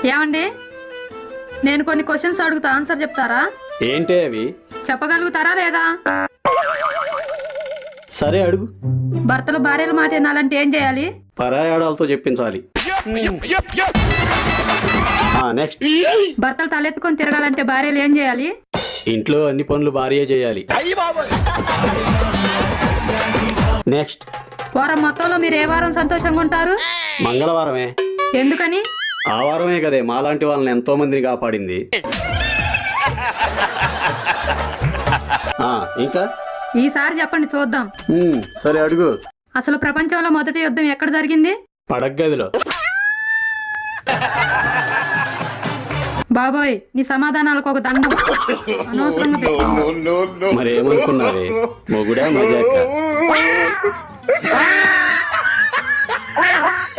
ఏమండి, నేను కొన్ని క్వశ్చన్స్ అడుగుతా, ఆన్సర్ చెప్తారా? ఏంటే అవి? చెప్పగలుగుతారా లేదా? సరే అడుగు. భర్తలు భార్యల మాట వినాలంటే ఏం చేయాలి? పరాయాడాలతో చెప్పించాలి. నెక్స్ట్. భర్తలు తలెత్తుకొని తిరగాలంటే భార్యలు ఏం చేయాలి? ఇంట్లో అన్ని పనులు భార్య చేయాలి. నెక్స్ట్. వారం మొత్తంలో మీరు ఏ వారం సంతోషంగా ఉంటారు? మంగళవారమే. ఎందుకని? ఆ వారమే కదే మాలాంటి వాళ్ళని ఎంతో మందిని కాపాడింది. ఇంకా ఈసారి చెప్పండి చూద్దాం. సరే అడుగు. అసలు ప్రపంచంలో మొదటి యుద్ధం ఎక్కడ జరిగింది? పడగ్గదిలో. బాబోయ్, నీ సమాధానాలకు ఒక దండం. అనవసరంగా పెట్టావు. మరేమనుకున్నావే, మొగుడా మజాక.